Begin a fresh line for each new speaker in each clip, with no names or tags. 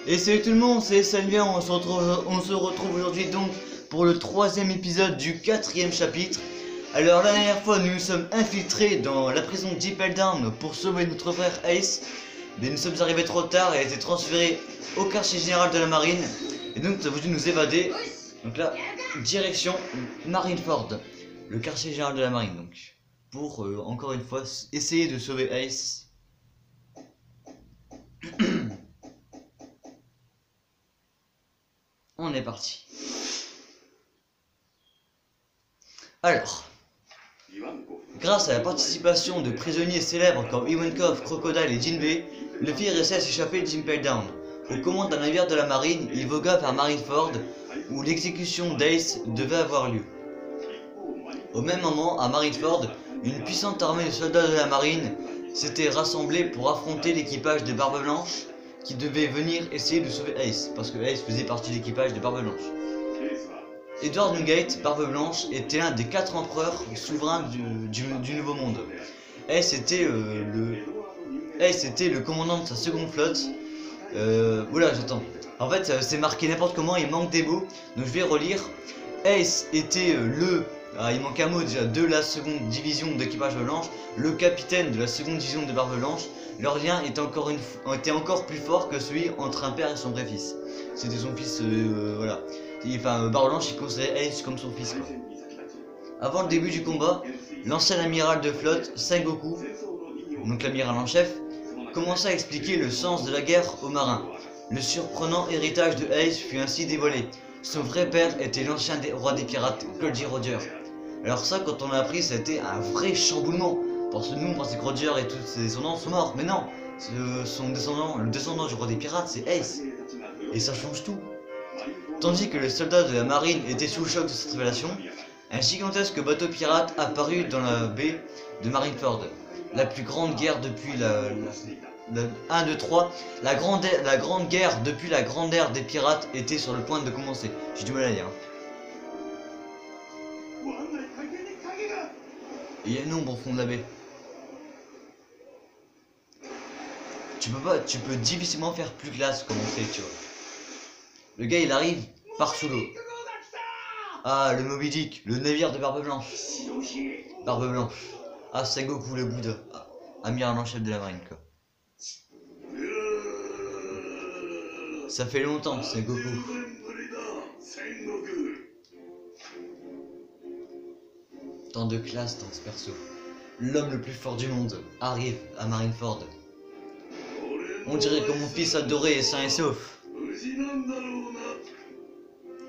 Et salut tout le monde, c'est Salvien, on se retrouve aujourd'hui donc pour le troisième épisode du 4e chapitre. Alors la dernière fois nous nous sommes infiltrés dans la prison de Impel Down pour sauver notre frère Ace. Mais nous sommes arrivés trop tard et a été transféré au quartier général de la marine. Et donc nous avons dû nous évader. Donc là, direction Marineford, le quartier général de la marine donc. Pour encore une fois essayer de sauver Ace. On est parti. Alors, grâce à la participation de prisonniers célèbres comme Ivankov, Crocodile et Jinbei, Luffy réussit à s'échapper d'Impel Down. Aux commandes d'un navire de la marine, il vogua vers Marineford, où l'exécution d'Ace devait avoir lieu. Au même moment, à Marineford, une puissante armée de soldats de la marine s'était rassemblée pour affronter l'équipage de Barbe Blanche, qui devait venir essayer de sauver Ace, parce que Ace faisait partie de l'équipage de Barbe Blanche. Edward Newgate, Barbe Blanche, était l'un des 4 empereurs souverains du Nouveau Monde. Ace était le commandant de sa seconde flotte. Oula, j'attends. En fait, c'est marqué n'importe comment, il manque des mots, donc je vais relire. Ace était il manque un mot déjà, de la seconde division d'équipage blanche, le capitaine de la seconde division de Barbe Blanche. Leur lien était encore plus fort que celui entre un père et son vrai-fils. C'était son fils, voilà. Barbe Blanche, il considérait Ace comme son fils, quoi. Avant le début du combat, l'ancien amiral de flotte, Sengoku, donc l'amiral en chef, commença à expliquer le sens de la guerre aux marins. Le surprenant héritage de Ace fut ainsi dévoilé. Son vrai père était l'ancien roi des pirates, Goldie Roger. Alors ça, quand on a appris, ça a été un vrai chamboulement. Parce que nous, on pensait que Roger et tous ses descendants sont morts. Mais non, le descendant du roi des pirates, c'est Ace. Et ça change tout. Tandis que les soldats de la marine étaient sous le choc de cette révélation, un gigantesque bateau pirate apparut dans la baie de Marineford. La plus grande guerre depuis la grande guerre depuis la grande ère des pirates était sur le point de commencer. J'ai du mal à lire. Et il y a une ombre au fond de la baie. Tu peux difficilement faire plus classe comme on fait, tu vois. Le gars il arrive par sous l'eau. Ah, le Moby Dick, le navire de Barbe Blanche. Barbe Blanche. Ah, Sengoku le Bouddha. Ah, amiral en chef de la marine, quoi. Ça fait longtemps, Sengoku. Tant de classe dans ce perso. L'homme le plus fort du monde arrive à Marineford. On dirait que mon fils adoré est sain et sauf.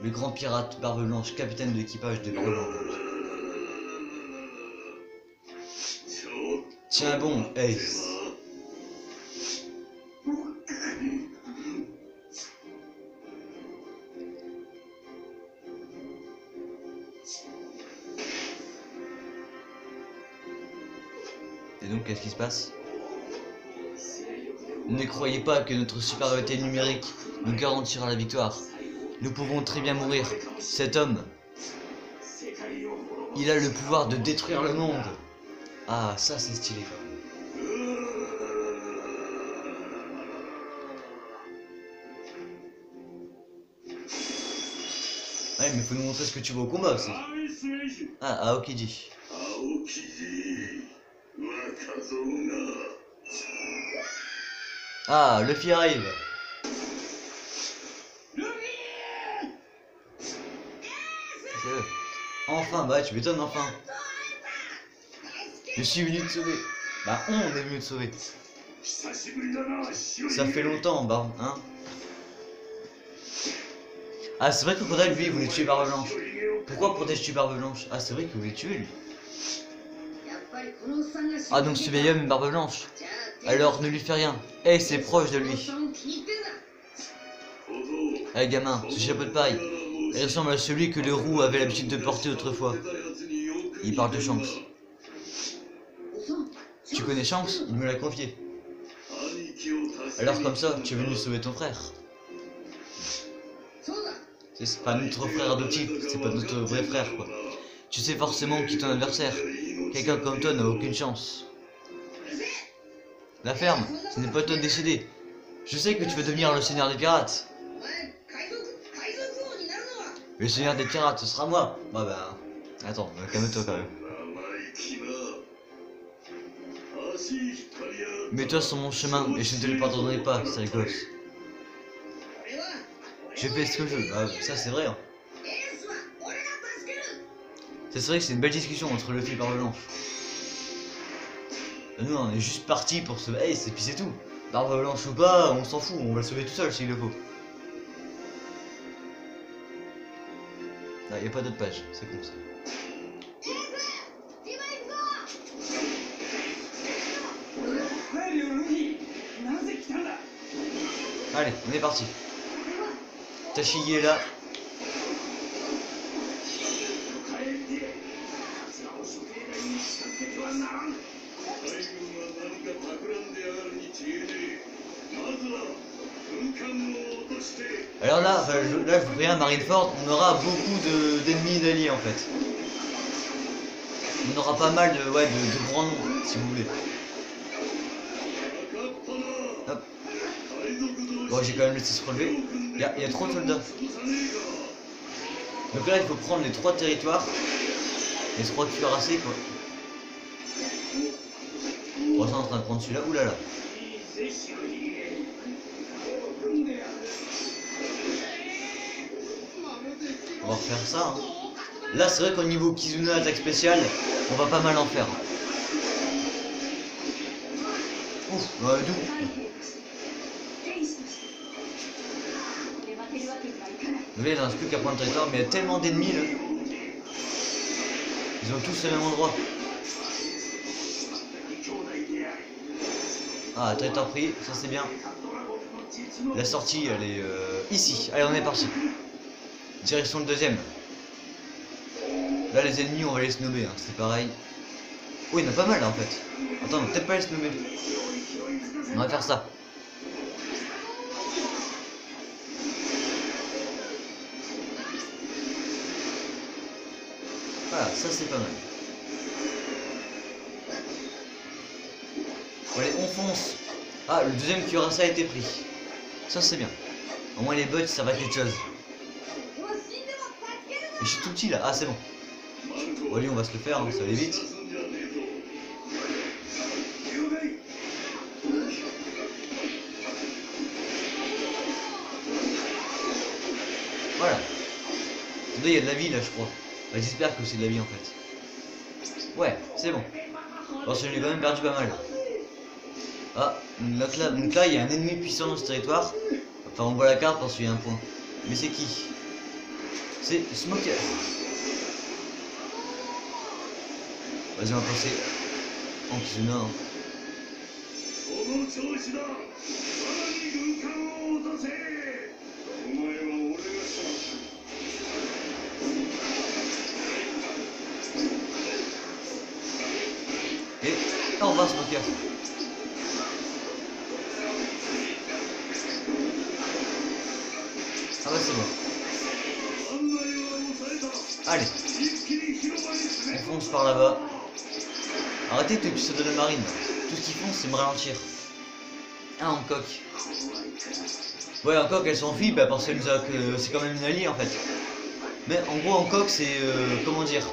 Le grand pirate Barbe Blanche, capitaine de l'équipage de Barbe Blanche. Tiens bon, Ace. Et donc, qu'est-ce qui se passe? Ne croyez pas que notre supériorité numérique nous garantira la victoire. Nous pouvons très bien mourir. Cet homme, il a le pouvoir de détruire le monde. Ah, ça c'est stylé, quoi. Ouais, mais faut nous montrer ce que tu vois au combat aussi. Ah, Aokiji. Ah, Luffy arrive. Enfin, bah tu m'étonnes, enfin. Je suis venu te sauver. Bah on est venu te sauver. Ça fait longtemps, bah, hein. Ah, c'est vrai que Crocodile, lui, il voulait tuer Barbe Blanche. Pourquoi protéger Barbe Blanche? Ah, c'est vrai qu'il voulait tuer, lui. Ah, donc ce vieil homme est Barbe Blanche. Alors ne lui fais rien. Hey, c'est proche de lui. Eh gamin, ce chapeau de paille, il ressemble à celui que le roux avait l'habitude de porter autrefois. Il parle de Shanks. Tu connais Shanks? Il me l'a confié. Alors comme ça, tu es venu sauver ton frère. C'est pas notre frère adoptif, c'est pas notre vrai frère, quoi. Tu sais forcément qui est ton adversaire. Quelqu'un comme toi n'a aucune chance. La ferme, ce n'est pas toi de décider. Je sais que tu veux devenir le seigneur des pirates. Le seigneur des pirates, ce sera moi. Bah bah... Attends, calme-toi quand même. Mets-toi sur mon chemin et je ne te le pardonnerai pas, sale gosse. Je fais ce que je veux. Bah, ça c'est vrai. Hein. C'est vrai que c'est une belle discussion entre Luffy et Barbe Blanche. Nous on est juste parti pour se... Hey, c'est puis c'est tout. Barbe Blanche ou pas, on s'en fout, on va le sauver tout seul s'il le faut. Là, y a pas d'autre page, c'est comme ça. Allez, on est parti. Tashigi est là. Alors là, je vous préviens, Marineford, on aura beaucoup d'ennemis d'alliés en fait. On aura pas mal de grands noms, si vous voulez. Hop. Bon, j'ai quand même laissé se relever. Il y a trop de soldats. Donc là, il faut prendre les 3 territoires. Les 3 cuirassés, quoi. Bon, ça, on est en train de prendre celui-là. Ouh là là. On va refaire ça. Hein. Là, c'est vrai qu'au niveau Kizuna attaque spéciale, on va pas mal en faire. Ouf, d'où? Donc là, il ne reste plus qu'à prendre le territoire, mais il y a tellement d'ennemis là. Ils ont tous le même endroit. Ah, territoire pris, ça c'est bien. La sortie, elle est ici. Allez, on est parti. Direction le deuxième. Là, les ennemis, on va les snobber, hein. C'est pareil. Oh, il y en a pas mal là, en fait. Attends, on va peut-être pas les snobber. On va faire ça. Voilà, ça c'est pas mal. Bon, allez, on fonce. Ah, le deuxième cuirassé a été pris. Ça c'est bien. Au moins les bugs, ça va quelque chose. Et je suis tout petit là. Ah, c'est bon. Bon, allez, on va se le faire, hein, ça va aller vite. Voilà. Attendez, il y a de la vie là, je crois. Bah, j'espère que c'est de la vie en fait. Ouais, c'est bon. Bon, je l'ai quand même perdu pas mal. Ah, donc là, il y a un ennemi puissant dans ce territoire. Enfin, on voit la carte parce qu'il y a un point. Mais c'est qui? C'est Smoker. Vas-y, on va passer en Kizuna. Hein. Et là, on va Smoker. Ah bah c'est bon. Allez. On fonce par là-bas. Arrêtez de pisser de la marine. Tout ce qu'ils font, c'est me ralentir. Ah, Hancock. Ouais, Hancock, elle s'enfuit bah, parce que c'est quand même une alliée en fait. Mais en gros, Hancock, c'est... comment dire,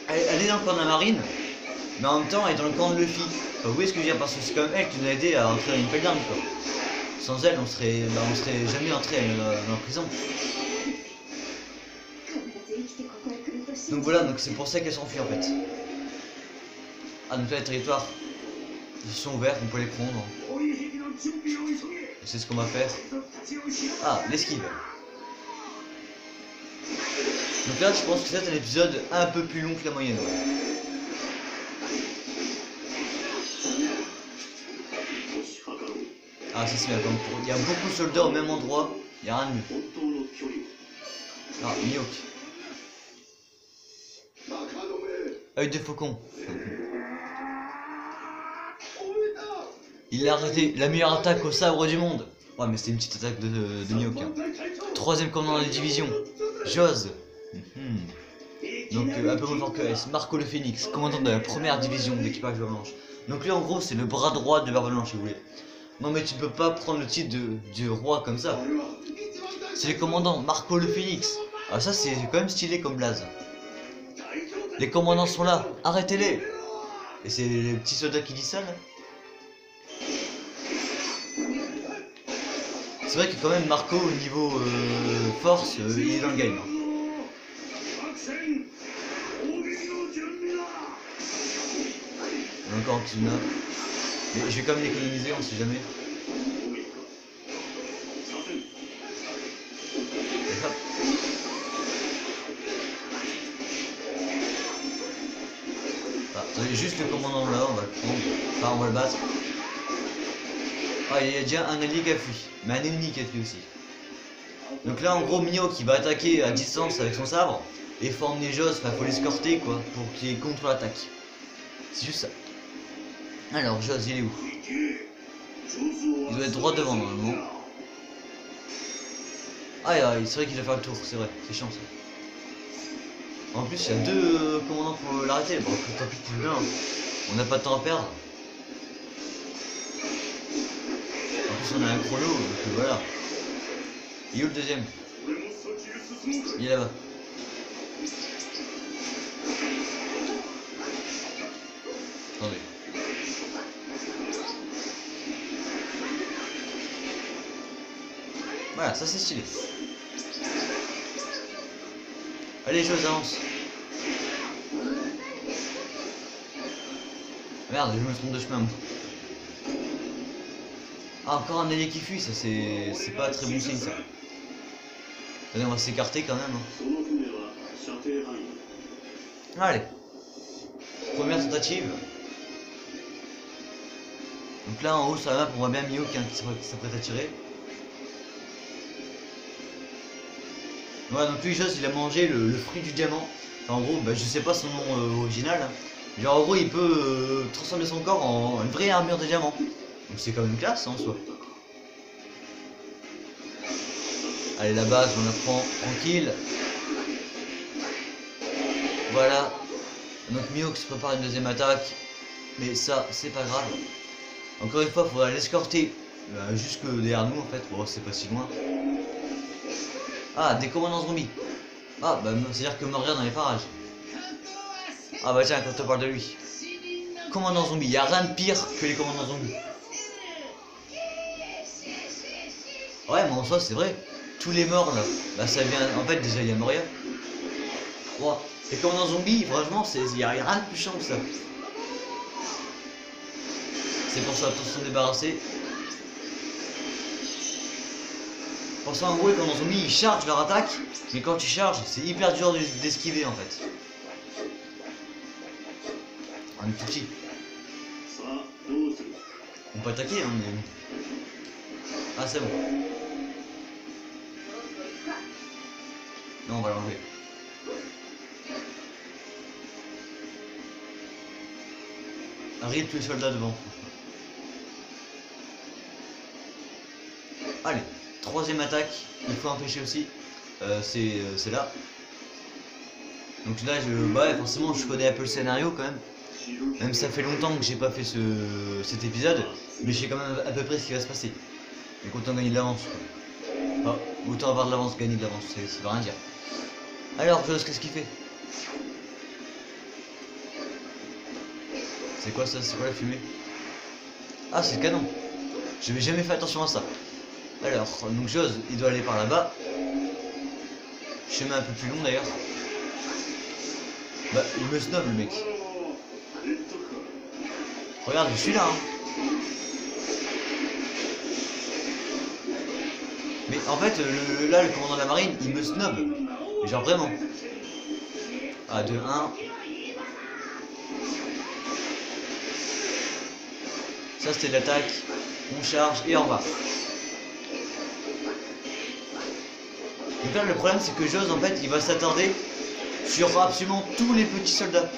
elle est dans le camp de la marine, mais en même temps, elle est dans le camp de Luffy. Enfin, vous voyez ce que je veux dire? Parce que c'est quand même elle qui nous a aidé à entrer dans une pelle d'armes, quoi. Sans elle, on serait jamais entré dans la prison. Donc voilà, donc c'est pour ça qu'elle s'enfuit en fait. Ah, donc là, les territoires, ils sont ouverts, on peut les prendre. Et c'est ce qu'on va faire. Ah, l'esquive. Donc là, je pense que c'est un épisode un peu plus long que la moyenne. Ah, ça c'est bien. Il y a beaucoup de soldats au même endroit, il n'y a rien de mieux. Ah, Mihawk. Œil de faucon. Il a arrêté la meilleure attaque au sabre du monde. Ouais, mais c'était une petite attaque de Mihawk. Hein. 3ème commandant de la division, Joz. Donc un peu moins fort que S. Marco le Phénix, commandant de la 1ère division d'équipage de Barbe Blanche. Donc lui en gros c'est le bras droit de Barbe Blanche si vous voulez. Non mais tu peux pas prendre le titre du roi comme ça. C'est les commandants, Marco le Phénix. Ah ça c'est quand même stylé comme blaze. Les commandants sont là, arrêtez-les. Et c'est les petits soldats qui disent ça là. C'est vrai que quand même Marco au niveau force, il est dans le game. Encore Kizuna. Mais je vais quand même l'économiser, on sait jamais. Attendez, juste le commandant là, on va le prendre. Enfin, on va le battre. Ah, il y a déjà un allié qui a fui, mais un ennemi qui a fui aussi. Donc là, en gros, Mio qui va attaquer à distance avec son sabre et faut emmener Jos, enfin, faut l'escorter quoi, pour qu'il contre-attaque. C'est juste ça. Alors, Jos, il est où? Il doit être droit devant normalement. Ah, c'est vrai qu'il doit faire le tour, c'est vrai, c'est chiant ça. En plus, il y a deux commandants pour l'arrêter. Bon, tant pis pour bien. On n'a pas de temps à perdre. En plus, on a un chrono, donc voilà. Il est où le deuxième? Il est là-bas. Attendez. Voilà, ça c'est stylé. Allez, Jos, avance. Merde, je me trompe de chemin. Ah, encore un allié qui fuit, ça c'est pas très bon signe ça. Allez, on va s'écarter quand même. Hein. Allez. Première tentative. Donc là en haut sur la map on voit bien Mio qui s'apprête à tirer. Voilà, donc lui Jos il a mangé le fruit du diamant. Enfin, en gros, bah, je sais pas son nom original. Hein. Genre en gros il peut transformer son corps en une vraie armure de diamant. Donc c'est quand même classe hein, en soi. Allez, la base on la prend tranquille. Voilà. Donc Mio qui se prépare une deuxième attaque. Mais ça c'est pas grave. Encore une fois il faudra l'escorter jusque derrière nous en fait. Bon c'est pas si loin. Ah, des commandants zombies. Ah, bah c'est à dire que mourir dans les parages. Ah bah tiens, quand on parle de lui. Commandant zombie, y a rien de pire que les commandants zombies. Ouais, mais en soi c'est vrai. Tous les morts là, bah ça vient. En fait déjà il y a Moria. Wow. Les commandants zombies, franchement, y a rien de plus chiant que ça. C'est pour ça, tous s'en débarrasser. Pour ça en gros les commandants zombies ils chargent leur attaque. Mais quand tu charges, c'est hyper dur d'esquiver en fait. On est tout petit. On peut attaquer hein mais... Ah c'est bon. Non on va l'enlever. Arrive tous les soldats devant. Allez, troisième attaque, il faut empêcher aussi. C'est là. Donc là bah forcément je connais un peu le scénario quand même. Même ça fait longtemps que j'ai pas fait cet épisode, mais je sais quand même à peu près ce qui va se passer. Donc autant gagner de l'avance. Ah, autant avoir de l'avance, gagner de l'avance, ça veut rien dire. Alors Jos, qu'est-ce qu'il fait? C'est quoi ça? C'est quoi la fumée? Ah c'est le canon. Je n'avais jamais fait attention à ça. Alors, donc Jos, il doit aller par là-bas. Chemin un peu plus long d'ailleurs. Bah, il me snob le mec. Regarde, je suis là. Hein. Mais en fait, là, le commandant de la marine, il me snob. Genre vraiment. Ah, 2, 1. Ça, c'était l'attaque. On charge et on va. Donc là le problème c'est que Jos en fait il va s'attarder sur absolument tous les petits soldats.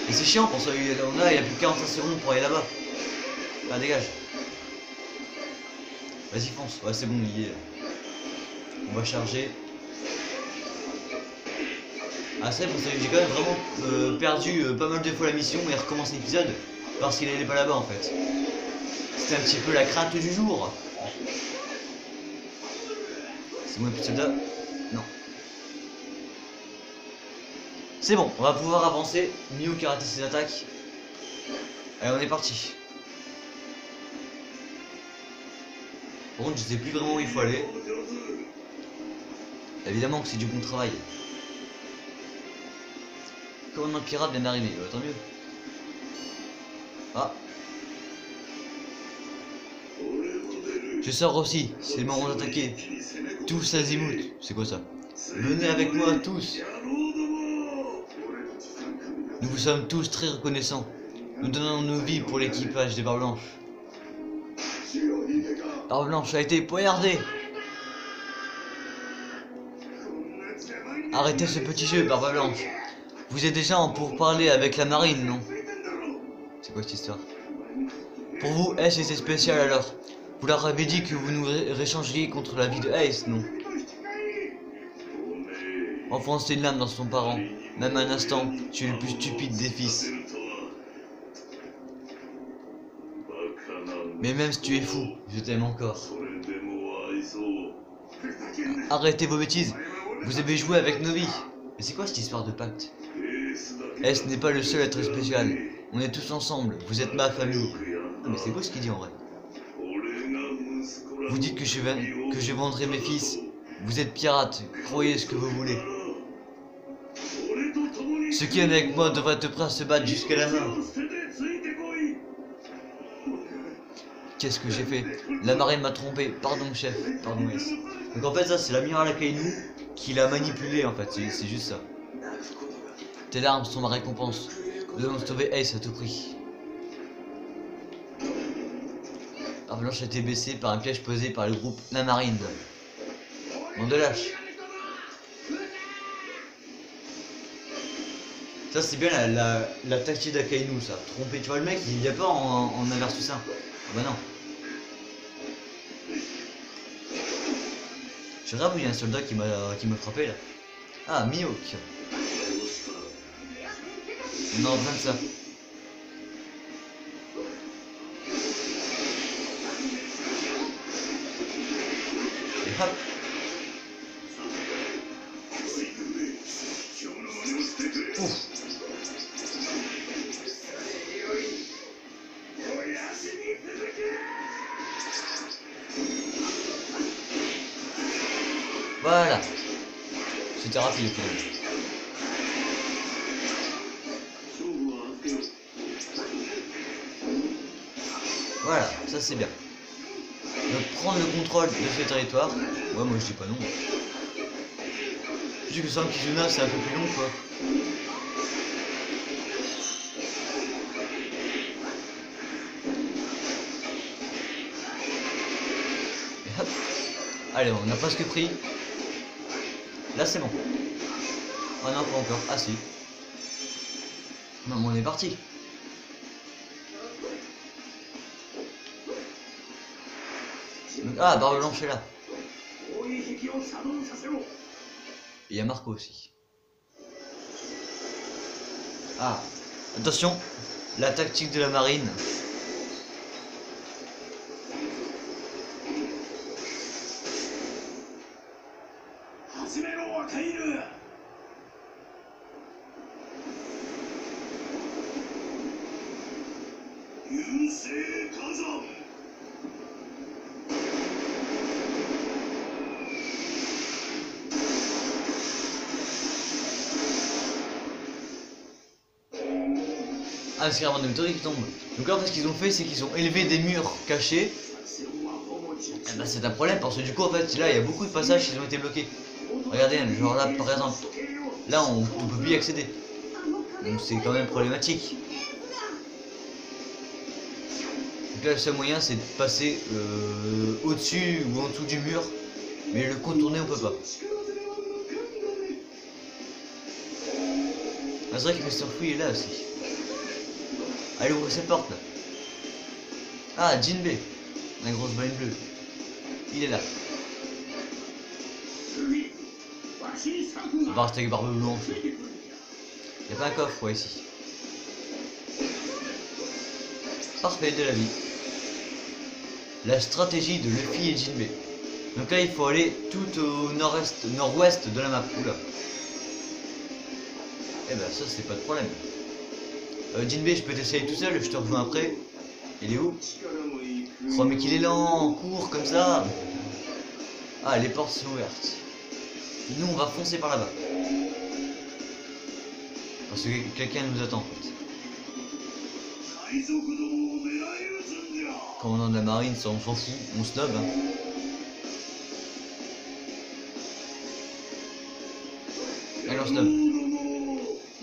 Et c'est chiant pour ça, il y a plus que 45 secondes pour aller là-bas. Ah dégage. Vas-y fonce, ouais c'est bon il y est. On va charger. Ah c'est bon, j'ai quand même vraiment perdu pas mal de fois la mission et recommencer l'épisode. parce qu'il n'allait pas là-bas en fait. C'était un petit peu la crainte du jour. C'est mon petit soldat. Non. C'est bon, on va pouvoir avancer. Mio qui a raté ses attaques. Allez, on est parti. Par contre, je sais plus vraiment où il faut aller. Évidemment que c'est du bon travail. Commandant pirate vient d'arriver, tant mieux. Ah. Je sors aussi, c'est le moment d'attaquer. Tous azimut, c'est quoi ça? Venez avec moi tous. Nous vous sommes tous très reconnaissants. Nous donnons nos vies pour l'équipage des Barbes Blanches. Barbe Blanche a été poignardée. Arrêtez ce petit jeu, Barbe Blanche. Vous êtes déjà en pourparlers avec la marine, non? C'est quoi cette histoire? Pour vous, Ace était spécial alors. Vous leur avez dit que vous nous réchangeriez contre la vie de Ace, non? Enfoncer une lame dans son parent. Même un instant, tu es le plus stupide des fils. Mais même si tu es fou, je t'aime encore. Arrêtez vos bêtises. Vous avez joué avec nos vies. Mais c'est quoi cette histoire de pacte? Ace n'est pas le seul à être spécial. On est tous ensemble. Vous êtes ma famille. Ah, mais c'est beau ce qu'il dit en vrai. Vous dites que je vendrai mes fils. Vous êtes pirates. Croyez ce que vous voulez. Ceux qui viennent avec moi devraient être prêts à se battre jusqu'à la mort. Qu'est-ce que j'ai fait? La marine m'a trompé. Pardon, chef. Pardon, Ace. Donc en fait, ça, c'est l'amiral Akainu qui l'a manipulé, en fait. C'est juste ça. Tes larmes sont ma récompense. Nous devons sauver Ace à tout prix. La Blanche a été blessée par un piège posé par le groupe La Marine. Bon de lâche. Ça c'est bien la tactique d'Akainu, ça. Tromper, tu vois le mec, il vient pas en inverse tout ça. Ah bah non. Je regarde où il y a un soldat qui m'a frappé là. Ah, Mihawk. On a besoin de ça. Et hop. Ouf. Voilà. C'était rapide finalement. Voilà, ça c'est bien. Donc prendre le contrôle de ce territoire. Ouais, moi je dis pas non. Juste que sans Kizuna c'est un peu plus long quoi. Et hop. Allez, on a presque pris. Là c'est bon. Oh non, pas encore. Ah si. Non, mais on est parti. Ah, Barbe Blanche est là. Et il y a Marco aussi. Ah, attention, la tactique de la marine. Ah, c'est carrément des météorites qui tombent. Donc là en fait ce qu'ils ont fait c'est qu'ils ont élevé des murs cachés. Et bah c'est un problème parce que du coup en fait là il y a beaucoup de passages qui ont été bloqués. Regardez, genre là par exemple. Là on peut plus y accéder. Donc c'est quand même problématique. Donc là le seul moyen c'est de passer au-dessus ou en dessous du mur. Mais le contourner on peut pas. Ah, c'est vrai que Mr. Fou est là aussi. Allez, ouvrez cette porte là. Ah, Jinbei, la grosse baleine bleue. Il est là. On va rester avec Barbe Blanche. Il n'y a pas un coffre quoi ici. parfait de la vie. La stratégie de Luffy et Jinbei. Donc là il faut aller tout au nord-est, nord-ouest de la map. Oula. Eh ben ça c'est pas de problème. Jinbei, je peux t'essayer tout seul, je te rejoins après. Il est où? Oh mais qu'il est lent, cours comme ça. Ah, les portes sont ouvertes. Nous on va foncer par là-bas. Parce que quelqu'un nous attend en fait. Commandant de la marine, ça on s'en fout, on snob hein. Alors snob.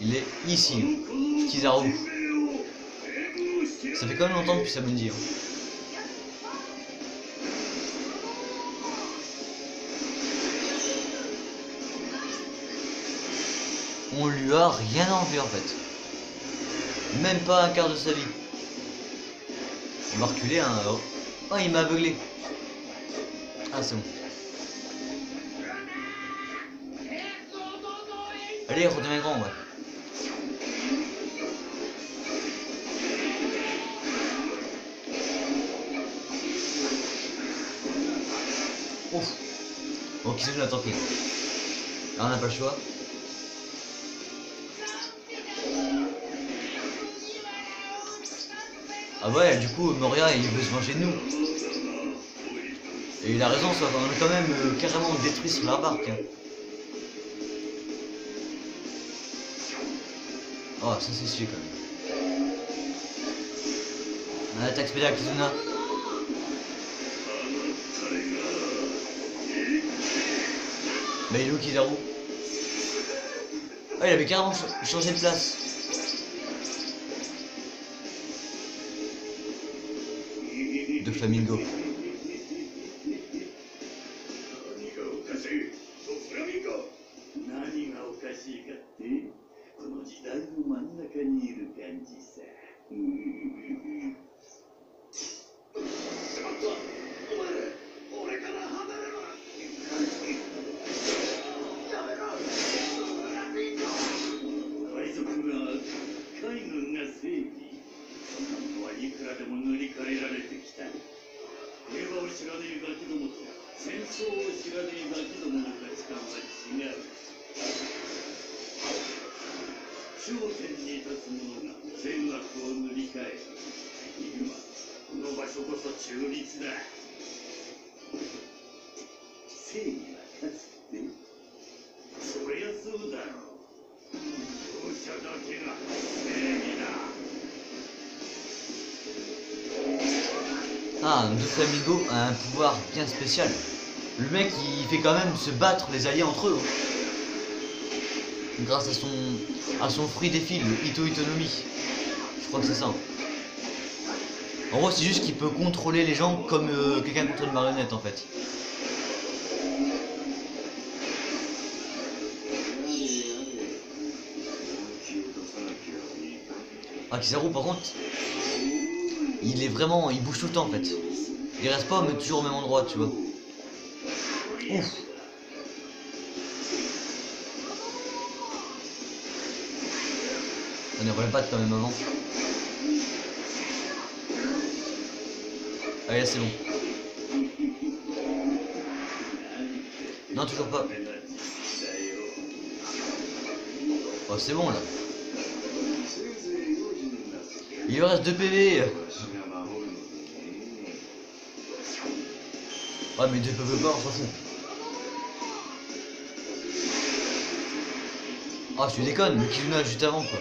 Il est ici, Kizaru. Ça fait quand même longtemps depuis Samundi. Hein. On lui a rien enlevé en fait. Même pas un quart de sa vie. On va reculer hein. Oh il m'a aveuglé. Ah c'est bon. Allez redeviens grand ouais. Ouf. Bon Kizuna tant pis. Là on n'a pas le choix. Ah ouais, du coup, Moria, il veut se venger de nous. Et il a raison, ça, on est quand même carrément détruit sur la barque. Hein. Oh, ça c'est chier quand même. On attaque spéciale Kizuna. Bah il est où Kizaru? Ah, il avait carrément changé de place. De Flamingo. Ah, Doflamingo a un pouvoir bien spécial. Le mec il fait quand même se battre les alliés entre eux. Grâce à son fruit des fils, le Ito Itonomi. Je crois que c'est ça. En gros c'est juste qu'il peut contrôler les gens comme quelqu'un contrôle une marionnette en fait. Ah Kizaru par contre, il est vraiment, il bouge tout le temps en fait. Il reste pas mais toujours au même endroit tu vois. Ouf. On ne relève pas quand même avant. Allez là c'est bon. Non toujours pas. Oh c'est bon là. Il lui reste 2 PV. Ouais mais 2 PV pas on s'en fout. Ah tu déconnes, mais Kizuna juste avant quoi.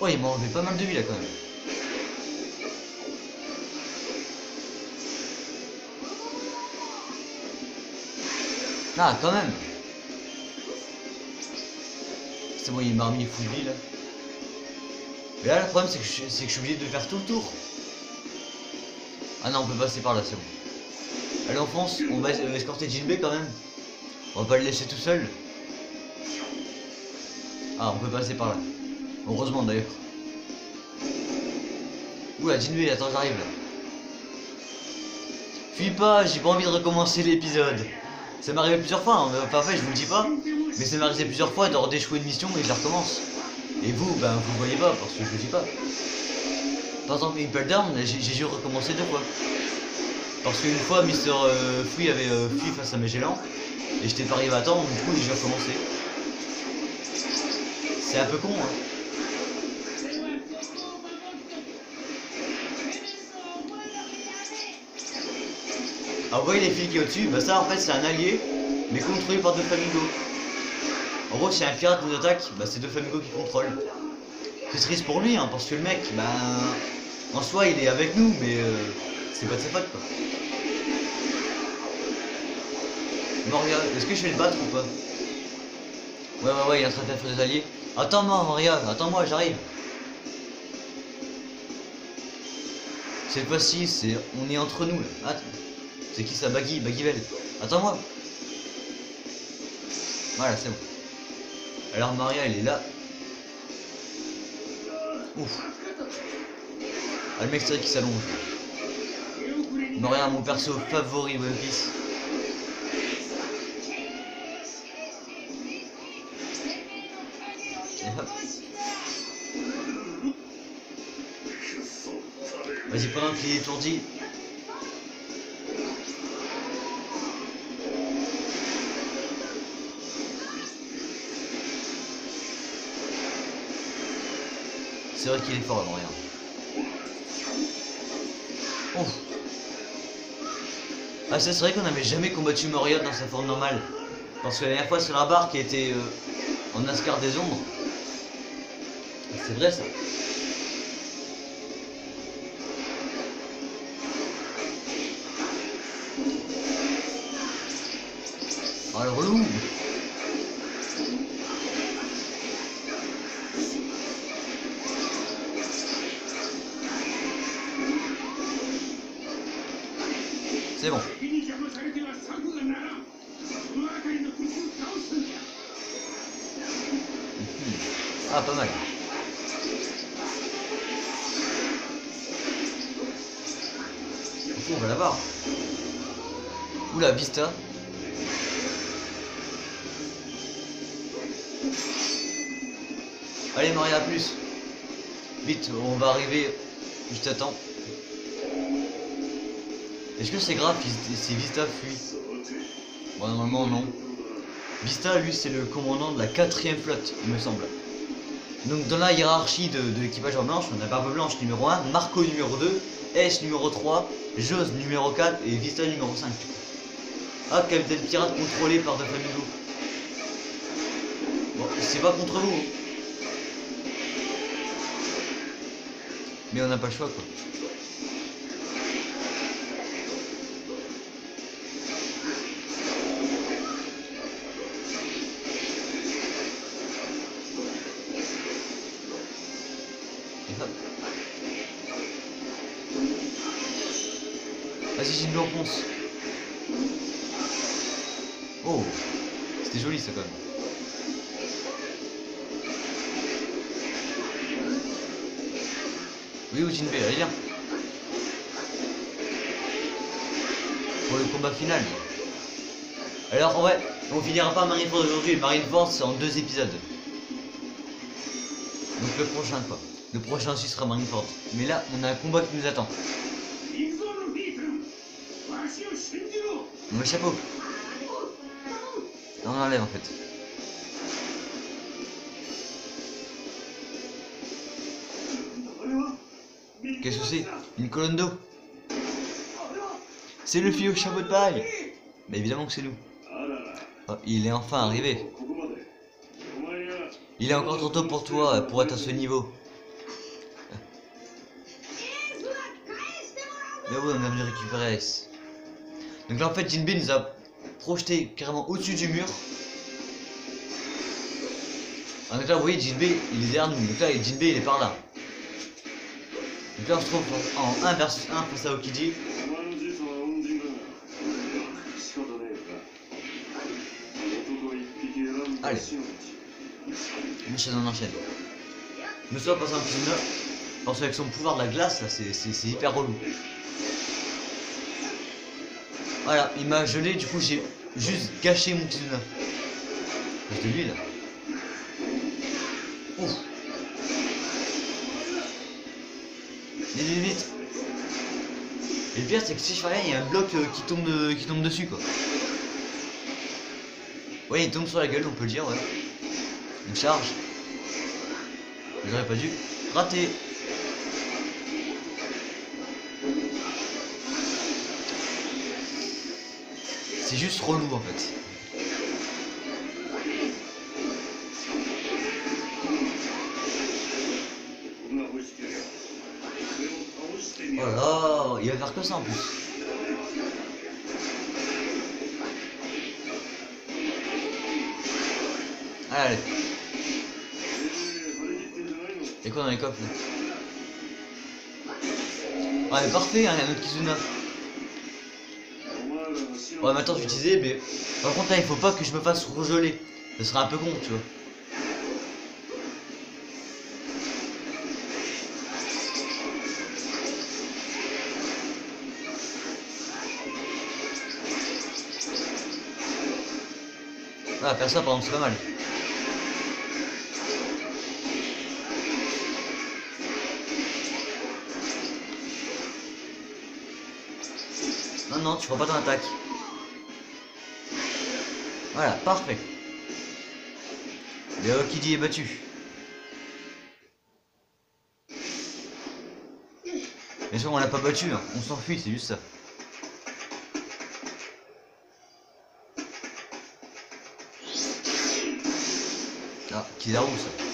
Oh il m'a enlevé pas mal de vie là quand même. Ah quand même. C'est bon il m'a remis full vie là. Mais là le problème c'est que je suis obligé de faire tout le tour. Ah non on peut passer par là c'est bon. Allez on fonce, on va escorter Jinbei quand même. On va pas le laisser tout seul. Ah on peut passer par là. Heureusement d'ailleurs. Oula Jinbei attends j'arrive là. Fuis pas, j'ai pas envie de recommencer l'épisode. Ça m'est arrivé plusieurs fois, hein. Enfin, en fait je vous le dis pas, mais ça m'est arrivé plusieurs fois d'échouer une mission et je la recommence. Et vous, ben vous voyez pas parce que je vous dis pas. Par exemple, Impel Down, j'ai dû recommencer 2 fois. Parce qu'une fois, Mister Free avait fui face à Magellan et j'étais pas arrivé à temps, du coup j'ai dû recommencer. C'est un peu con, hein. Ah, vous voyez les fils qui est au-dessus, bah ça en fait c'est un allié, mais contrôlé par Doflamingo. En gros, si un pirate nous attaque, bah c'est Doflamingo qui contrôle. C'est triste pour lui, hein, parce que le mec, bah en soi il est avec nous, mais c'est pas de sa faute quoi. Moria, est-ce que je vais le battre ou pas? Ouais, il est en train de faire des alliés. Attends-moi, Moria, attends-moi, j'arrive. Cette fois-ci, on est entre nous là. Attends. C'est qui ça? Baggyvel. Attends-moi. Voilà, c'est bon. Alors Maria, elle est là. Ouf. Ah, le mec c'est vrai qui s'allonge. Maria, mon perso favori One Piece. Vas-y, pendant qu'il est étourdi. C'est vrai qu'il est fort, Moria. Ouf. Ah, c'est vrai qu'on n'avait jamais combattu Moria dans sa forme normale. Parce que la dernière fois sur la barque qui était en Asgard des ombres. C'est vrai ça. Oh le relou. C'est bon. Ah, pas mal. On va l'avoir. Oula, Vista. Allez, Maria, à plus. Vite, on va arriver juste à temps. Est-ce que c'est grave si Vista fuit? Bon, normalement, non. Vista, lui, c'est le commandant de la 4e flotte, il me semble. Donc, dans la hiérarchie de l'équipage en blanche, on a Barbe Blanche numéro 1, Marco numéro 2, S numéro 3, Jose numéro 4 et Vista numéro 5. Ah, capitaine pirate contrôlé par Doflamingo. Bon, c'est pas contre vous. Mais on n'a pas le choix quoi. Vas-y, j'ai une enfonce. Oh, c'était joli ça quand même. Oui, ou Jinbei, allez viens. Pour le combat final. Alors en vrai, on finira pas Marineford aujourd'hui. Marineford c'est en 2 épisodes. Donc le prochain quoi. Le prochain aussi sera Marineford. Mais là, on a un combat qui nous attend. Mon chapeau. On enlève en fait. Qu'est-ce que c'est? Une colonne d'eau. C'est le fille au chapeau de paille. Mais évidemment que c'est nous. Oh, il est enfin arrivé. Il est encore trop tôt pour toi pour être à ce niveau. Mais oui, on a venu récupérer Ace. Donc là en fait Jinbei nous a projeté carrément au-dessus du mur. Ah, donc là vous voyez Jinbei il est derrière nous. Donc là Jinbei il est par là. Donc là on se trouve en 1 versus 1 face à Aokiji. Allez. On enchaîne. Nous sommes passés un petit nœud. Parce qu'avec son pouvoir de la glace, c'est hyper relou. Voilà, il m'a gelé, du coup j'ai juste gâché mon Kizuna. Parce de l'huile. Ouf. Vite, vite. Et le pire c'est que si je fais rien, il y a un bloc qui tombe dessus quoi. Ouais, il tombe sur la gueule, on peut le dire, ouais. Une charge. J'aurais pas dû. Raté. C'est juste relou en fait. Oh là, il va faire que ça en plus. Allez. Et quoi dans les coffres là? Ah mais parfait, hein, il y a notre Kizuna. Ouais maintenant je vais utiliser mais par contre là il faut pas que je me fasse regeler. Ce serait un peu con tu vois. Ah faire ça par exemple c'est pas mal. Non non tu feras pas ton attaque. Voilà, parfait. Le Aokiji est battu. Bien sûr on l'a pas battu, hein. On s'enfuit, c'est juste ça. Ah, Kizaru ça.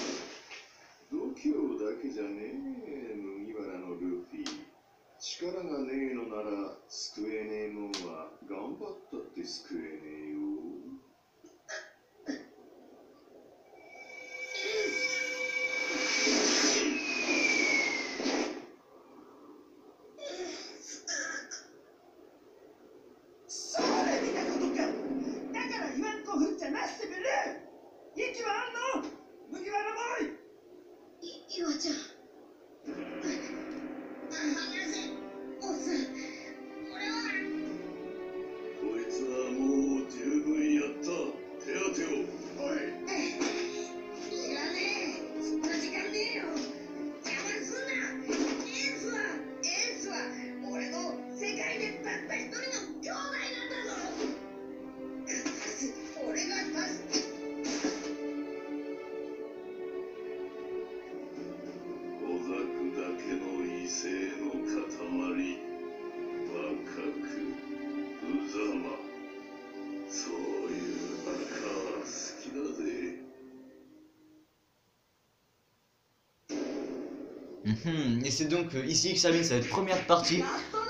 Et c'est donc ici que ça termine cette première partie.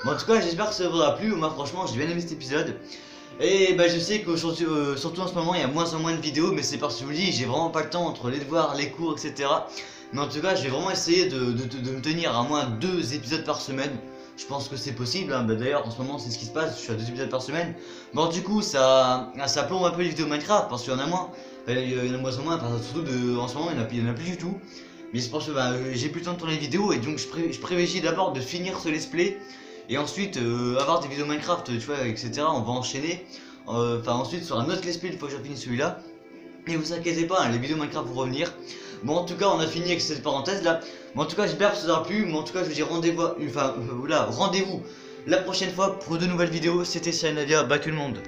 Bon, en tout cas j'espère que ça vous aura plu. Moi franchement j'ai bien aimé cet épisode. Et bah je sais qu'aujourd'hui surtout en ce moment il y a moins en moins de vidéos. Mais c'est parce que je vous dis j'ai vraiment pas le temps entre les devoirs, les cours etc. Mais en tout cas je vais vraiment essayer de me tenir à moins 2 épisodes par semaine. Je pense que c'est possible hein. Bah, d'ailleurs en ce moment c'est ce qui se passe. Je suis à 2 épisodes par semaine. Bon du coup ça plombe un peu les vidéos Minecraft. Parce qu'il y en a moins. Il y en a moins en moins. Enfin surtout en ce moment il y en a plus du tout. Mais c'est parce que bah, j'ai plus le temps de tourner les vidéos et donc je privilégie d'abord de finir ce let's play et ensuite avoir des vidéos Minecraft, tu vois, etc. On va enchaîner. Enfin ensuite sur un autre let's play une fois que j'ai fini celui-là. Et vous inquiétez pas, hein, les vidéos Minecraft vont revenir. Bon en tout cas on a fini avec cette parenthèse là. Bon en tout cas j'espère que ça vous aura plu. Mais en tout cas je vous dis rendez-vous, enfin voilà, rendez-vous la prochaine fois pour de nouvelles vidéos. C'était Cyanavia, bye tout le monde.